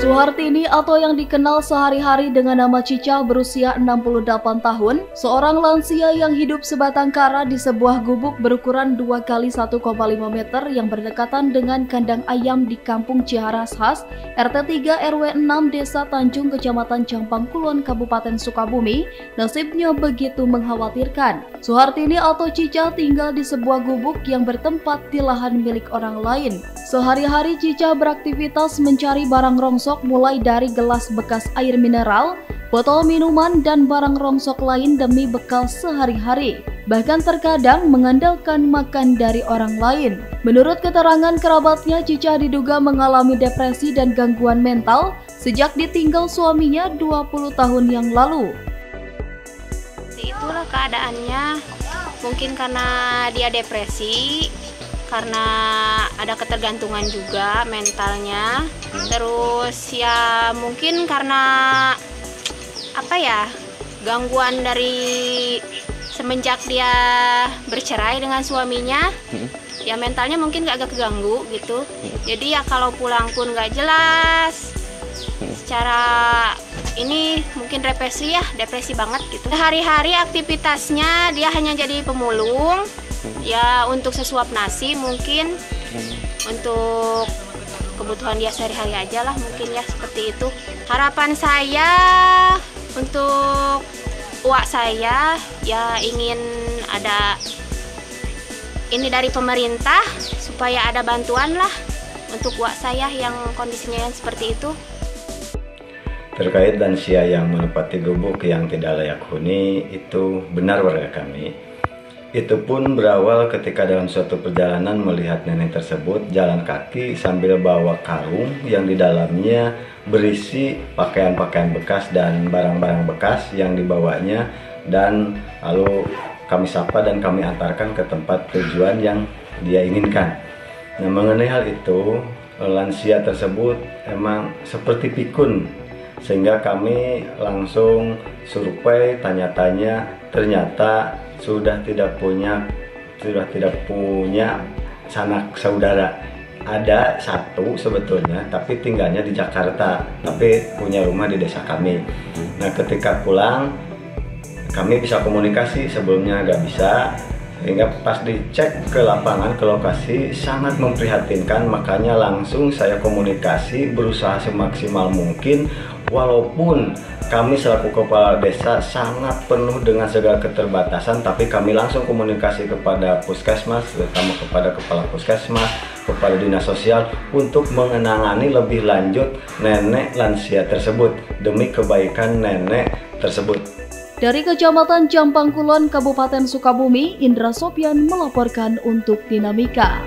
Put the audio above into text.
Suhartini atau yang dikenal sehari-hari dengan nama Cica berusia 68 tahun, seorang lansia yang hidup sebatang kara di sebuah gubuk berukuran 2 x 1,5 meter yang berdekatan dengan kandang ayam di Kampung Ciharas Has, RT 3 RW 6 Desa Tanjung, Kecamatan Campang Kulon, Kabupaten Sukabumi. Nasibnya begitu mengkhawatirkan. Suhartini atau Cica tinggal di sebuah gubuk yang bertempat di lahan milik orang lain. Sehari-hari Cica beraktivitas mencari barang rongsok mulai dari gelas bekas air mineral, botol minuman, dan barang rongsok lain demi bekal sehari-hari. Bahkan terkadang mengandalkan makan dari orang lain. Menurut keterangan kerabatnya, Cica diduga mengalami depresi dan gangguan mental sejak ditinggal suaminya 20 tahun yang lalu. Itulah keadaannya, mungkin karena dia depresi, karena ada ketergantungan juga mentalnya. Terus ya mungkin karena gangguan dari semenjak dia bercerai dengan suaminya, ya mentalnya mungkin agak keganggu gitu. Jadi ya kalau pulang pun gak jelas. Secara ini mungkin depresi banget gitu. Hari-hari aktivitasnya dia hanya jadi pemulung. Ya untuk sesuap nasi mungkin, untuk kebutuhan dia sehari-hari aja lah mungkin ya, seperti itu. Harapan saya untuk uak saya ya ingin ada ini dari pemerintah supaya ada bantuan lah untuk uak saya yang kondisinya yang seperti itu. Terkait lansia yang menempati gubuk yang tidak layak huni, itu benar warga kami. Itu pun berawal ketika dalam suatu perjalanan melihat nenek tersebut jalan kaki sambil bawa karung yang di dalamnya berisi pakaian-pakaian bekas dan barang-barang bekas yang dibawanya, dan lalu kami sapa dan kami antarkan ke tempat tujuan yang dia inginkan. Nah, mengenai hal itu, lansia tersebut emang seperti pikun, sehingga kami langsung survei, tanya-tanya, ternyata sudah tidak punya sanak saudara. Ada satu sebetulnya, tapi tinggalnya di Jakarta, tapi punya rumah di desa kami. Nah, ketika pulang kami bisa komunikasi, sebelumnya nggak bisa, sehingga pas dicek ke lapangan, ke lokasi, sangat memprihatinkan. Makanya langsung saya komunikasi, berusaha semaksimal mungkin, walaupun kami selaku kepala desa sangat penuh dengan segala keterbatasan, tapi kami langsung komunikasi kepada puskesmas, terutama kepada kepala puskesmas, kepada dinas sosial, untuk mengenangani lebih lanjut nenek lansia tersebut demi kebaikan nenek tersebut. Dari Kecamatan Campang Kulon, Kabupaten Sukabumi, Indra Sopyan melaporkan untuk Dinamika.